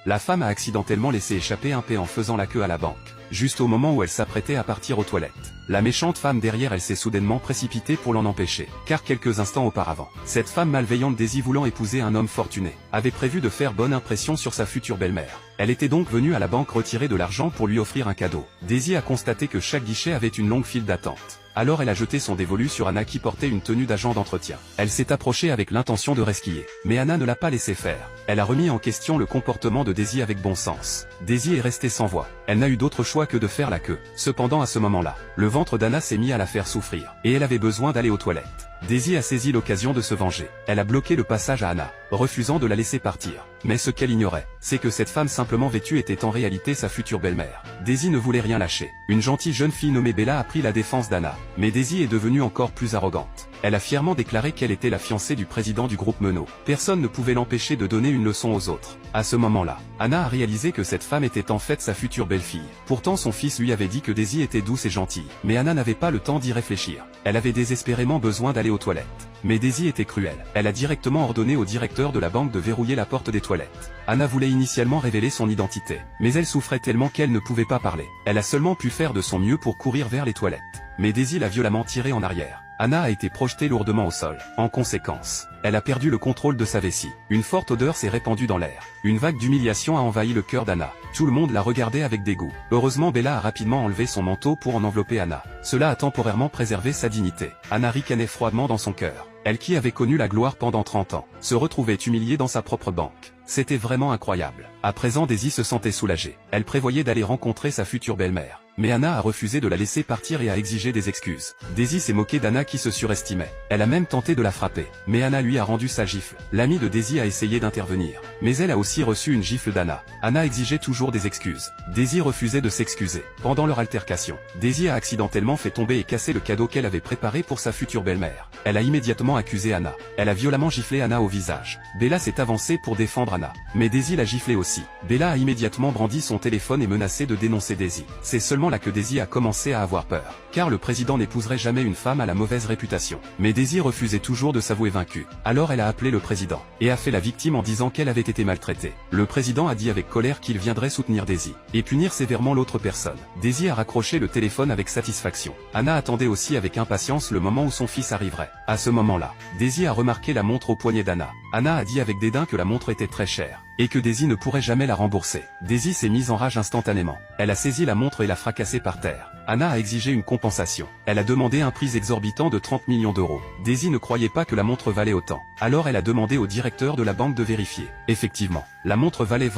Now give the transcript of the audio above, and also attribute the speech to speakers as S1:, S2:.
S1: la femme a accidentellement laissé échapper un P en faisant la queue à la banque, juste au moment où elle s'apprêtait à partir aux toilettes. La méchante femme derrière elle s'est soudainement précipitée pour l'en empêcher, car quelques instants auparavant, cette femme malveillante Daisy voulant épouser un homme fortuné, avait prévu de faire bonne impression sur sa future belle-mère. Elle était donc venue à la banque retirer de l'argent pour lui offrir un cadeau. Daisy a constaté que chaque guichet avait une longue file d'attente. Alors elle a jeté son dévolu sur Anna qui portait une tenue d'agent d'entretien. Elle s'est approchée avec l'intention de resquiller, mais Anna ne l'a pas laissé faire. Elle a remis en question le comportement de Daisy avec bon sens. Daisy est restée sans voix. Elle n'a eu d'autre choix que de faire la queue. Cependant à ce moment-là, le ventre d'Anna s'est mis à la faire souffrir, et elle avait besoin d'aller aux toilettes. Daisy a saisi l'occasion de se venger. Elle a bloqué le passage à Anna, refusant de la laisser partir. Mais ce qu'elle ignorait, c'est que cette femme simplement vêtue était en réalité sa future belle-mère. Daisy ne voulait rien lâcher. Une gentille jeune fille nommée Bella a pris la défense d'Anna. Mais Daisy est devenue encore plus arrogante. Elle a fièrement déclaré qu'elle était la fiancée du président du groupe Menot. Personne ne pouvait l'empêcher de donner une leçon aux autres. À ce moment-là, Anna a réalisé que cette femme était en fait sa future belle-fille. Pourtant son fils lui avait dit que Daisy était douce et gentille. Mais Anna n'avait pas le temps d'y réfléchir. Elle avait désespérément besoin d'aller aux toilettes. Mais Daisy était cruelle. Elle a directement ordonné au directeur de la banque de verrouiller la porte des toilettes. Anna voulait initialement révéler son identité, mais elle souffrait tellement qu'elle ne pouvait pas parler. Elle a seulement pu faire de son mieux pour courir vers les toilettes. Mais Daisy l'a violemment tirée en arrière. Anna a été projetée lourdement au sol. En conséquence, elle a perdu le contrôle de sa vessie. Une forte odeur s'est répandue dans l'air. Une vague d'humiliation a envahi le cœur d'Anna. Tout le monde la regardait avec dégoût. Heureusement Bella a rapidement enlevé son manteau pour en envelopper Anna. Cela a temporairement préservé sa dignité. Anna ricanait froidement dans son cœur. Elle qui avait connu la gloire pendant 30 ans, se retrouvait humiliée dans sa propre banque. C'était vraiment incroyable. À présent Daisy se sentait soulagée. Elle prévoyait d'aller rencontrer sa future belle-mère. Mais Anna a refusé de la laisser partir et a exigé des excuses. Daisy s'est moquée d'Anna qui se surestimait. Elle a même tenté de la frapper. Mais Anna lui a rendu sa gifle. L'amie de Daisy a essayé d'intervenir. Mais elle a aussi reçu une gifle d'Anna. Anna exigeait toujours des excuses. Daisy refusait de s'excuser. Pendant leur altercation, Daisy a accidentellement fait tomber et casser le cadeau qu'elle avait préparé pour sa future belle-mère. Elle a immédiatement accusé Anna. Elle a violemment giflé Anna au visage. Bella s'est avancée pour défendre Anna. Mais Daisy l'a giflé aussi. Bella a immédiatement brandi son téléphone et menacé de dénoncer Daisy. C'est seulement là que Daisy a commencé à avoir peur. Car le président n'épouserait jamais une femme à la mauvaise réputation. Mais Daisy refusait toujours de s'avouer vaincue. Alors elle a appelé le président, et a fait la victime en disant qu'elle avait été maltraitée. Le président a dit avec colère qu'il viendrait soutenir Daisy, et punir sévèrement l'autre personne. Daisy a raccroché le téléphone avec satisfaction. Anna attendait aussi avec impatience le moment où son fils arriverait. À ce moment-là, Daisy a remarqué la montre au poignet d'Anna. Anna a dit avec dédain que la montre était très chère, et que Daisy ne pourrait jamais la rembourser. Daisy s'est mise en rage instantanément. Elle a saisi la montre et l'a fracassée par terre. Anna a exigé une compensation. Elle a demandé un prix exorbitant de 30 millions d'euros. Daisy ne croyait pas que la montre valait autant. Alors elle a demandé au directeur de la banque de vérifier. Effectivement, la montre valait